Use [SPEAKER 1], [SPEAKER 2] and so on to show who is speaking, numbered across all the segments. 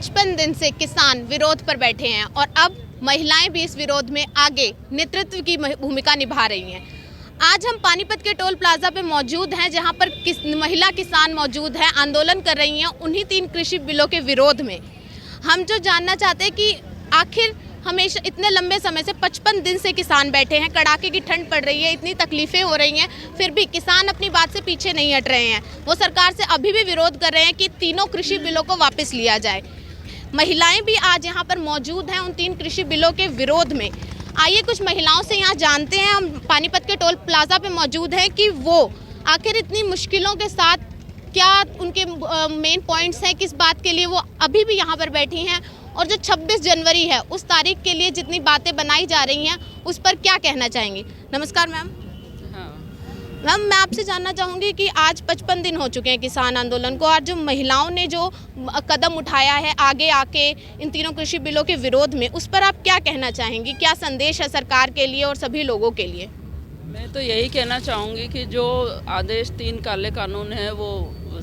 [SPEAKER 1] 55 दिन से किसान विरोध पर बैठे हैं और अब महिलाएं भी इस विरोध में आगे नेतृत्व की भूमिका निभा रही हैं। आज हम पानीपत के टोल प्लाजा पे मौजूद हैं, जहां पर महिला किसान मौजूद हैं, आंदोलन कर रही हैं उन्हीं 3 कृषि बिलों के विरोध में। हम जो जानना चाहते हैं कि आखिर हमेशा इतने लंबे समय से 55 दिन से किसान बैठे हैं, कड़ाके की ठंड पड़ रही है, इतनी तकलीफें हो रही हैं, फिर भी किसान अपनी बात से पीछे नहीं हट रहे हैं। वो सरकार से अभी भी विरोध कर रहे हैं कि तीनों कृषि बिलों को वापस लिया जाए। महिलाएं भी आज यहाँ पर मौजूद हैं उन 3 कृषि बिलों के विरोध में। आइए कुछ महिलाओं से यहाँ जानते हैं। हम पानीपत के टोल प्लाजा पे मौजूद हैं कि वो आखिर इतनी मुश्किलों के साथ क्या उनके मेन पॉइंट्स हैं, किस बात के लिए वो अभी भी यहाँ पर बैठी हैं, और जो 26 जनवरी है उस तारीख के लिए जितनी बातें बनाई जा रही हैं उस पर क्या कहना चाहेंगी। नमस्कार मैम। मैम, मैं आपसे जानना चाहूँगी कि आज 55 दिन हो चुके हैं किसान आंदोलन को, और जो महिलाओं ने जो कदम उठाया है आगे आके इन तीनों कृषि बिलों के विरोध में, उस पर आप क्या कहना चाहेंगी? क्या संदेश है सरकार के लिए और सभी लोगों के लिए?
[SPEAKER 2] मैं तो यही कहना चाहूँगी कि जो आदेश 3 काले कानून है वो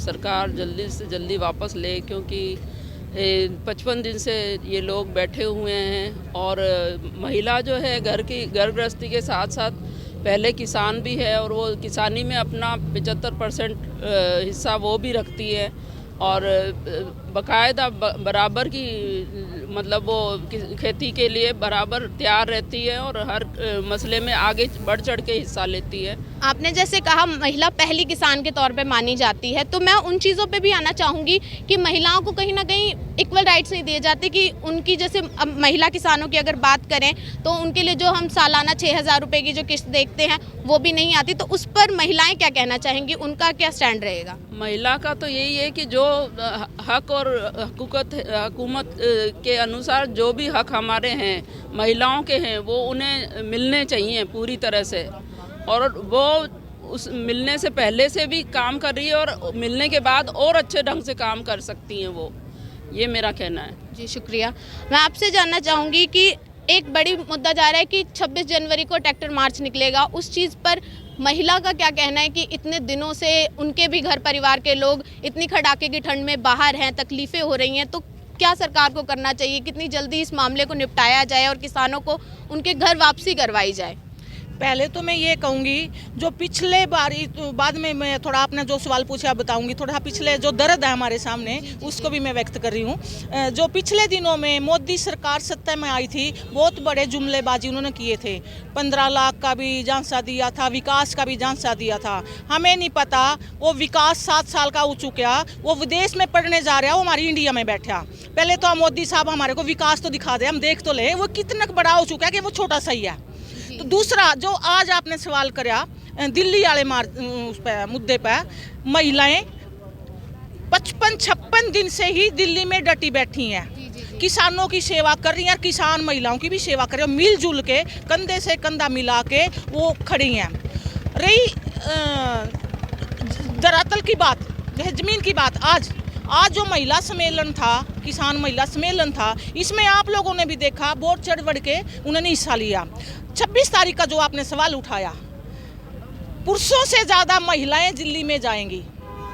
[SPEAKER 2] सरकार जल्दी से जल्दी वापस ले, क्योंकि 55 दिन से ये लोग बैठे हुए हैं और महिला जो है घर गृहस्थी के साथ साथ पहले किसान भी है और वो किसानी में अपना 75% हिस्सा वो भी रखती है और बाकायदा बराबर की मतलब वो खेती के लिए बराबर तैयार रहती है और हर मसले में आगे बढ़ चढ़ के हिस्सा लेती है।
[SPEAKER 1] आपने जैसे कहा महिला पहली किसान के तौर पे मानी जाती है, तो मैं उन चीज़ों पे भी आना चाहूँगी कि महिलाओं को कहीं ना कहीं इक्वल राइट्स नहीं दिए जाते कि उनकी जैसे महिला किसानों की अगर बात करें तो उनके लिए जो हम सालाना 6,000 रुपये की जो किस्त देखते हैं वो भी नहीं आती, तो उस पर महिलाएं क्या कहना चाहेंगी, उनका क्या स्टैंड रहेगा?
[SPEAKER 2] महिला का तो यही है कि जो हक और हुकूमत के अनुसार जो भी हक हमारे हैं महिलाओं के हैं वो उन्हें मिलने चाहिए पूरी तरह से, और वो उस मिलने से पहले से भी काम कर रही है और मिलने के बाद और अच्छे ढंग से काम कर सकती हैं वो, ये मेरा कहना है।
[SPEAKER 1] जी शुक्रिया। मैं आपसे जानना चाहूँगी कि एक बड़ी मुद्दा जा रहा है कि 26 जनवरी को ट्रैक्टर मार्च निकलेगा, उस चीज़ पर महिला का क्या कहना है कि इतने दिनों से उनके भी घर परिवार के लोग इतनी कड़ाके की ठंड में बाहर हैं, तकलीफ़ें हो रही हैं, तो क्या सरकार को करना चाहिए, कितनी जल्दी इस मामले को निपटाया जाए और किसानों को उनके घर वापसी करवाई जाए?
[SPEAKER 3] पहले तो मैं ये कहूँगी जो पिछले बार, बाद में मैं थोड़ा आपने जो सवाल पूछा बताऊँगी, थोड़ा पिछले जो दर्द है हमारे सामने उसको भी मैं व्यक्त कर रही हूँ। जो पिछले दिनों में मोदी सरकार सत्ता में आई थी, बहुत बड़े जुमलेबाजी उन्होंने किए थे। 15 लाख का भी झांसा दिया था, विकास का भी झांसा दिया था। हमें नहीं पता वो विकास 7 साल का हो चुका, वो विदेश में पढ़ने जा रहा, वो हमारी इंडिया में बैठा। पहले तो मोदी साहब हमारे को विकास तो दिखा दे, हम देख तो ले वो कितना बड़ा हो चुका है कि वो छोटा सही है। तो दूसरा जो आज आपने सवाल करा दिल्ली वाले उस मुद्दे पर, महिलाएं 55-56 दिन से ही दिल्ली में डटी बैठी हैं, किसानों की सेवा कर रही हैं, किसान महिलाओं की भी सेवा कर रही हैं, मिलजुल के कंधे से कंधा मिला के वो खड़ी हैं। रही धरातल की बात, जमीन की बात, आज जो महिला सम्मेलन था, किसान महिला सम्मेलन था, इसमें आप लोगों ने भी देखा बहुत चढ़ बढ़ के उन्होंने हिस्सा लिया। 26 तारीख का जो आपने सवाल उठाया, पुरुषों से ज़्यादा महिलाएं दिल्ली में जाएंगी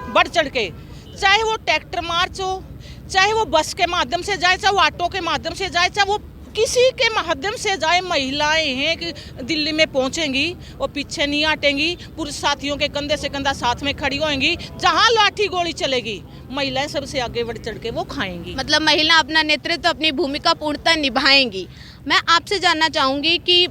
[SPEAKER 3] बढ़ चढ़ के, चाहे वो ट्रैक्टर मार्च हो, चाहे वो बस के माध्यम से जाए, चाहे वो ऑटो के माध्यम से जाए, चाहे वो किसी के माध्यम से जाए, महिलाएं हैं कि दिल्ली में पहुंचेंगी, वो पीछे नहीं हटेंगी, पुरुष साथियों के कंधे से कंधा साथ में खड़ी होंगी, जहां लाठी गोली चलेगी महिलाएं सबसे आगे बढ़ चढ़ के वो खाएंगी।
[SPEAKER 1] मतलब महिला अपना नेतृत्व, अपनी भूमिका पूर्णतः निभाएंगी। मैं आपसे जानना चाहूँगी कि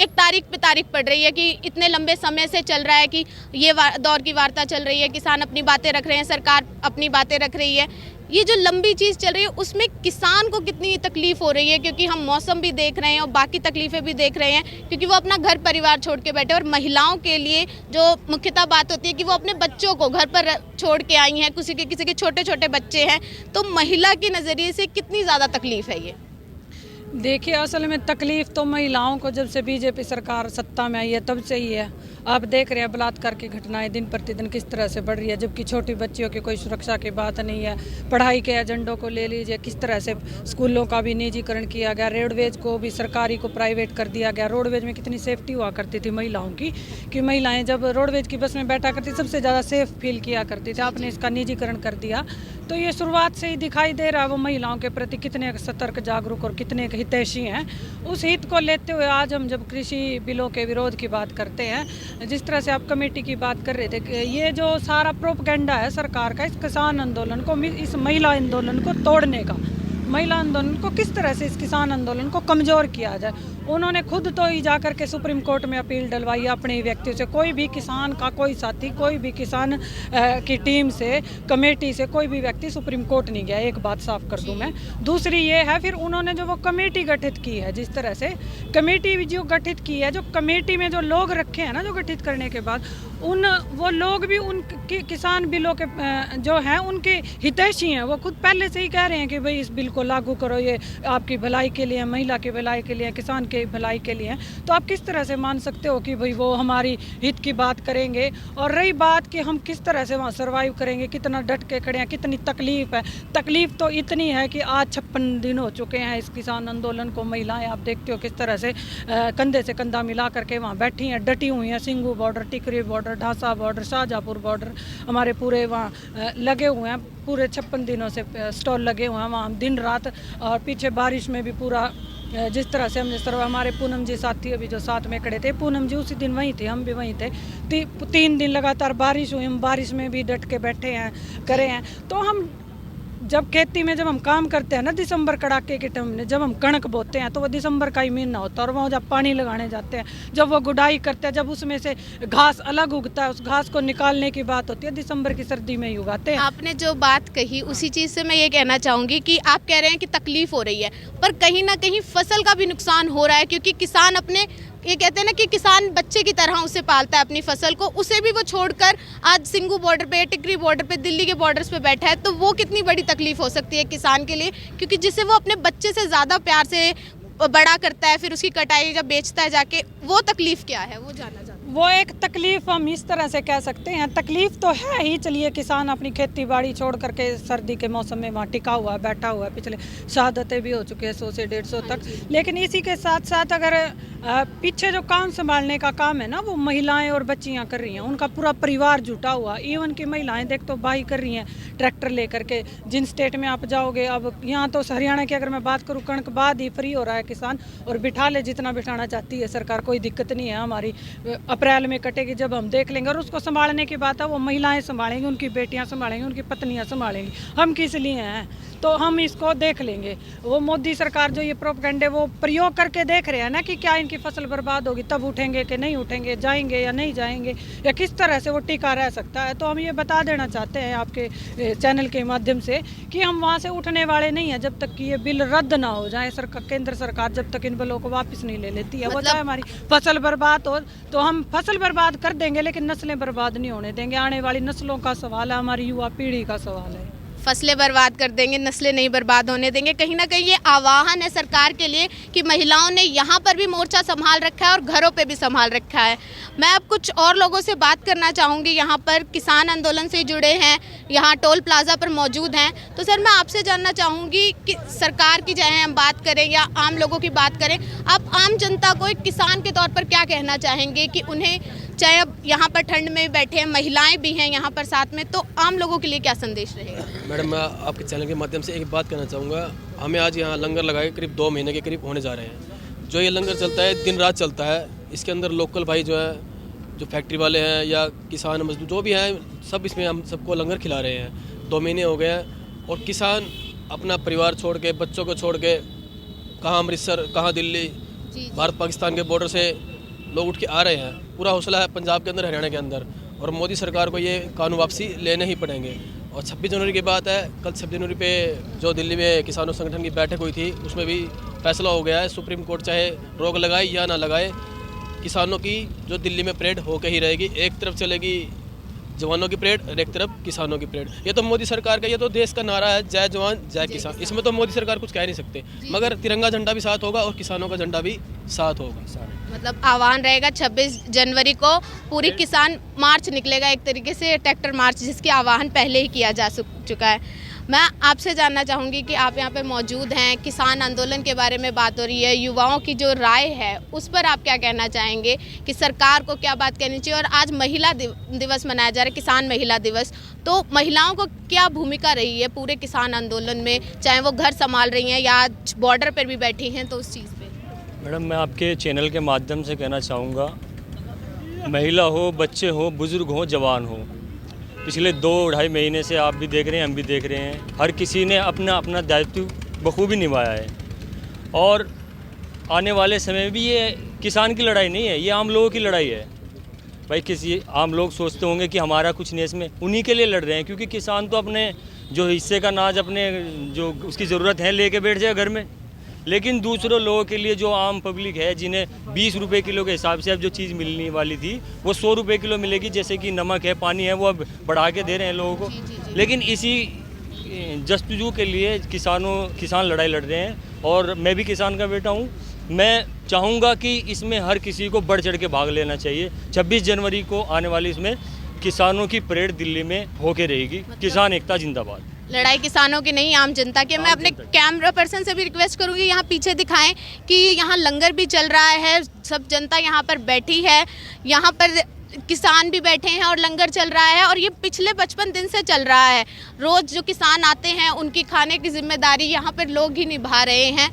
[SPEAKER 1] एक तारीख पे तारीख पड़ रही है कि इतने लंबे समय से चल रहा है कि ये दौर की वार्ता चल रही है, किसान अपनी बातें रख रहे हैं, सरकार अपनी बातें रख रही है, ये जो लंबी चीज़ चल रही है उसमें किसान को कितनी तकलीफ हो रही है, क्योंकि हम मौसम भी देख रहे हैं और बाकी तकलीफें भी देख रहे हैं, क्योंकि वो अपना घर परिवार छोड़ के बैठे, और महिलाओं के लिए जो मुख्यतः बात होती है कि वो अपने बच्चों को घर पर छोड़ के आई हैं, किसी के छोटे छोटे बच्चे हैं, तो महिला के नज़रिए से कितनी ज़्यादा तकलीफ है ये?
[SPEAKER 4] देखिए, असल में तकलीफ़ तो महिलाओं को जब से बीजेपी सरकार सत्ता में आई है तब से ही है। आप देख रहे हैं बलात्कार की घटनाएं दिन प्रतिदिन किस तरह से बढ़ रही है, जबकि छोटी बच्चियों की कोई सुरक्षा की बात नहीं है। पढ़ाई के एजेंडों को ले लीजिए, किस तरह से स्कूलों का भी निजीकरण किया गया, रोडवेज को भी सरकारी को प्राइवेट कर दिया गया। रोडवेज में कितनी सेफ्टी हुआ करती थी महिलाओं की, कि महिलाएं जब रोडवेज की बस में बैठा करती सबसे ज़्यादा सेफ फील किया करती थी। आपने इसका निजीकरण कर दिया, तो ये शुरुआत से ही दिखाई दे रहा है वो महिलाओं के प्रति कितने सतर्क, जागरूक और कितने हितैषी हैं। उस हित को लेते हुए आज हम जब कृषि बिलों के विरोध की बात करते हैं, जिस तरह से आप कमेटी की बात कर रहे थे, ये जो सारा प्रोपगेंडा है सरकार का इस किसान आंदोलन को, इस महिला आंदोलन को तोड़ने का, महिला आंदोलन को किस तरह से, इस किसान आंदोलन को कमज़ोर किया जाए। उन्होंने खुद तो ही जाकर के सुप्रीम कोर्ट में अपील डलवाई अपने व्यक्ति से। कोई भी किसान का कोई साथी, कोई भी किसान की टीम से, कमेटी से कोई भी व्यक्ति सुप्रीम कोर्ट नहीं गया, एक बात साफ कर दूं मैं। दूसरी ये है फिर उन्होंने जो वो कमेटी गठित की है, जिस तरह से कमेटी जो गठित की है, जो कमेटी में जो लोग रखे हैं ना, जो गठित करने के बाद वो लोग भी उन किसान बिलों के जो हैं उनके हितैषी हैं। वो खुद पहले से ही कह रहे हैं कि भाई इस बिल को लागू करो, ये आपकी भलाई के लिए, महिला की भलाई के लिए, किसान के भलाई के लिए। तो आप किस तरह से मान सकते हो कि भाई वो हमारी हित की बात करेंगे। और रही बात कि हम किस तरह से वहाँ सर्वाइव करेंगे, कितना डट के खड़े हैं, कितनी तकलीफ़ है। तकलीफ़ तो इतनी है कि आज 56 दिन हो चुके हैं इस किसान आंदोलन को। महिलाएं आप देखते हो किस तरह से कंधे से कंधा मिला करके वहाँ बैठी हैं, डटी हुई हैं। सिंगू बॉर्डर, टिकरी बॉर्डर, ढासा बॉर्डर, शाहजहाँपुर बॉर्डर हमारे पूरे वहाँ लगे हुए हैं। पूरे 56 दिनों से स्टॉल लगे हुए हैं वहाँ, हम दिन रात। और पीछे बारिश में भी पूरा जिस तरह से हमने हमारे पूनम जी साथी अभी जो साथ में खड़े थे, पूनम जी उसी दिन वहीं थे, हम भी वहीं थे। 3 दिन लगातार बारिश हुई, हम बारिश में भी डट के बैठे हैं, करे हैं। तो हम जब खेती में जब हम काम करते हैं ना, दिसंबर कड़ाके के टाइम में जब हम कणक बोते हैं तो वो दिसंबर का ही महीना होता है। और वहाँ जब पानी लगाने जाते हैं, जब वो गुडाई करते हैं, जब उसमें से घास अलग उगता है, उस घास को निकालने की बात होती है, दिसंबर की सर्दी में ही उगाते हैं।
[SPEAKER 1] आपने जो बात कही उसी चीज़ से मैं ये कहना चाहूँगी कि आप कह रहे हैं कि तकलीफ हो रही है, पर कहीं ना कहीं फसल का भी नुकसान हो रहा है। क्योंकि किसान अपने, ये कहते हैं ना कि किसान बच्चे की तरह उसे पालता है अपनी फसल को, उसे भी वो छोड़कर आज सिंगू बॉर्डर पे, टिकरी बॉर्डर पे, दिल्ली के बॉर्डर्स पे बैठा है। तो वो कितनी बड़ी तकलीफ हो सकती है किसान के लिए, क्योंकि जिसे वो अपने बच्चे से ज़्यादा प्यार से बड़ा करता है, फिर उसकी कटाई जब बेचता है जाके, वो तकलीफ क्या है वो जानना चाहता हूँ।
[SPEAKER 4] वो एक तकलीफ हम इस तरह से कह सकते हैं, तकलीफ तो है ही। चलिए, किसान अपनी खेती बाड़ी छोड़ करके सर्दी के मौसम में वहाँ टिका हुआ है, बैठा हुआ है। पिछले शहादतें भी हो चुकी है 100 से 150 तक। लेकिन इसी के साथ साथ अगर पीछे जो काम संभालने का काम है ना, वो महिलाएं और बच्चियां कर रही हैं। उनका पूरा परिवार जुटा हुआ, इवन की महिलाएं देख तो बाई कर रही हैं ट्रैक्टर लेकर के। जिन स्टेट में आप जाओगे, अब यहाँ तो हरियाणा की अगर मैं बात करूँ, कणक बाद ही फ्री हो रहा है किसान, और बिठा ले जितना बिठाना चाहती है सरकार, कोई दिक्कत नहीं है। हमारी अप्रैल में कटेगी जब हम देख लेंगे। और उसको संभालने की बात है, वो महिलाएं संभालेंगी, उनकी बेटियां संभालेंगी, उनकी पत्नियां संभालेंगी। हम किस लिए हैं, तो हम इसको देख लेंगे। वो मोदी सरकार जो ये प्रोपगेंडे वो प्रयोग करके देख रहे हैं ना कि क्या इनकी फसल बर्बाद होगी, तब उठेंगे कि नहीं उठेंगे, जाएंगे या नहीं जाएंगे, या किस तरह से वो टिका रह सकता है। तो हम ये बता देना चाहते हैं आपके चैनल के माध्यम से कि हम वहाँ से उठने वाले नहीं हैं जब तक कि ये बिल रद्द ना हो जाए। केंद्र सरकार जब तक इन बिलों को वापस नहीं ले लेती है, वो चाहे हमारी फसल बर्बाद हो तो हम फसल बर्बाद कर देंगे, लेकिन नस्लें बर्बाद नहीं होने देंगे। आने वाली नस्लों का सवाल है, हमारी युवा पीढ़ी का सवाल है।
[SPEAKER 1] फसलें बर्बाद कर देंगे, नस्लें नहीं बर्बाद होने देंगे। कहीं ना कहीं ये आह्वान है सरकार के लिए कि महिलाओं ने यहाँ पर भी मोर्चा संभाल रखा है और घरों पे भी संभाल रखा है। मैं अब कुछ और लोगों से बात करना चाहूँगी, यहाँ पर किसान आंदोलन से जुड़े हैं, यहाँ टोल प्लाजा पर मौजूद हैं। तो सर, मैं आपसे जानना चाहूँगी कि सरकार की चाहे हम बात करें या आम लोगों की बात करें, आप आम जनता को एक किसान के तौर पर क्या कहना चाहेंगे कि उन्हें, चाहे अब यहाँ पर ठंड में बैठे हैं, महिलाएं भी हैं यहाँ पर साथ में, तो आम लोगों के लिए क्या संदेश रहेगा?
[SPEAKER 5] मैडम, मैं आपके चैनल के माध्यम से एक बात कहना चाहूँगा। हमें आज यहाँ लंगर लगाए करीब 2 महीने के करीब होने जा रहे हैं। जो ये लंगर चलता है, दिन रात चलता है। इसके अंदर लोकल भाई जो है, जो फैक्ट्री वाले हैं या किसान मजदूर जो भी हैं, सब इसमें हम सबको लंगर खिला रहे हैं। 2 महीने हो गए हैं और किसान अपना परिवार छोड़ के, बच्चों को छोड़ के, कहाँ अमृतसर, कहाँ दिल्ली, भारत पाकिस्तान के बॉर्डर से लोग उठ के आ रहे हैं। पूरा हौसला है पंजाब के अंदर, हरियाणा के अंदर। और मोदी सरकार को ये कानून वापसी लेने ही पड़ेंगे। और 26 जनवरी की बात है, कल 26 जनवरी पे जो दिल्ली में किसानों संगठन की बैठक हुई थी, उसमें भी फैसला हो गया है। सुप्रीम कोर्ट चाहे रोक लगाए या ना लगाए, किसानों की जो दिल्ली में परेड होकर ही रहेगी। एक तरफ चलेगी जवानों की परेड और एक तरफ किसानों की परेड। ये तो मोदी सरकार का, ये तो देश का नारा है, जय जवान जय किसान। इसमें तो मोदी सरकार कुछ कह नहीं सकते, मगर तिरंगा झंडा भी साथ होगा और किसानों का झंडा भी साथ होगा।
[SPEAKER 1] मतलब आह्वान रहेगा 26 जनवरी को पूरी किसान मार्च निकलेगा, एक तरीके से ट्रैक्टर मार्च, जिसकी आह्वान पहले ही किया जा चुका है। मैं आपसे जानना चाहूँगी कि आप यहाँ पे मौजूद हैं, किसान आंदोलन के बारे में बात हो रही है, युवाओं की जो राय है उस पर आप क्या कहना चाहेंगे कि सरकार को क्या बात कहनी चाहिए। और आज महिला दिवस मनाया जा रहा है, किसान महिला दिवस, तो महिलाओं को क्या भूमिका रही है पूरे किसान आंदोलन में, चाहे वो घर संभाल रही हैं या आज बॉर्डर पर भी बैठी हैं, तो उस चीज़ पर।
[SPEAKER 6] मैडम, मैं आपके चैनल के माध्यम से कहना चाहूँगा, महिला हो, बच्चे हो, बुज़ुर्ग हो, जवान हो, पिछले 2-2.5 महीने से आप भी देख रहे हैं, हम भी देख रहे हैं, हर किसी ने अपना अपना दायित्व बखूबी निभाया है। और आने वाले समय में भी ये किसान की लड़ाई नहीं है, ये आम लोगों की लड़ाई है। भाई किसी आम लोग सोचते होंगे कि हमारा कुछ नहीं, इसमें उन्हीं के लिए लड़ रहे हैं, क्योंकि किसान तो अपने जो हिस्से का अनाज अपने जो उसकी ज़रूरत है लेके बैठ जाए घर में, लेकिन दूसरों लोगों के लिए जो आम पब्लिक है, जिन्हें 20 रुपये किलो के हिसाब से अब जो चीज़ मिलने वाली थी वो 100 रुपये किलो मिलेगी, जैसे कि नमक है, पानी है, वो अब बढ़ा के दे रहे हैं लोगों को। लेकिन इसी जस्तजू के लिए किसान लड़ाई लड़ रहे हैं। और मैं भी किसान का बेटा हूँ, मैं चाहूँगा कि इसमें हर किसी को बढ़ चढ़ के भाग लेना चाहिए। 26 जनवरी को आने वाली इसमें किसानों की परेड दिल्ली में होके रहेगी। किसान एकता जिंदाबाद।
[SPEAKER 1] लड़ाई किसानों की नहीं, आम जनता की। मैं अपने कैमरा पर्सन से भी रिक्वेस्ट करूंगी यहाँ पीछे दिखाएं कि यहाँ लंगर भी चल रहा है, सब जनता यहाँ पर बैठी है, यहाँ पर किसान भी बैठे हैं और लंगर चल रहा है। और ये पिछले 55 दिन से चल रहा है। रोज़ जो किसान आते हैं उनकी खाने की जिम्मेदारी यहाँ पर लोग ही निभा रहे हैं।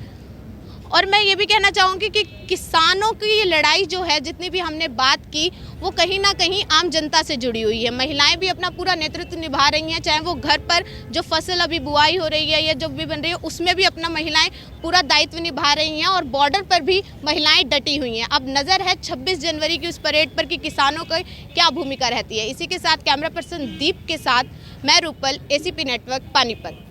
[SPEAKER 1] और मैं ये भी कहना चाहूँगी कि किसानों की ये लड़ाई जो है, जितनी भी हमने बात की, वो कहीं ना कहीं आम जनता से जुड़ी हुई है। महिलाएं भी अपना पूरा नेतृत्व निभा रही हैं, चाहे वो घर पर जो फसल अभी बुआई हो रही है या जो भी बन रही है उसमें भी अपना महिलाएं पूरा दायित्व निभा रही हैं। और बॉर्डर पर भी महिलाएं डटी हुई हैं। अब नज़र है 26 जनवरी की उस परेड पर कि किसानों की क्या भूमिका रहती है। इसी के साथ कैमरा पर्सन दीप के साथ मैं रूपल, ACP नेटवर्क, पानीपत।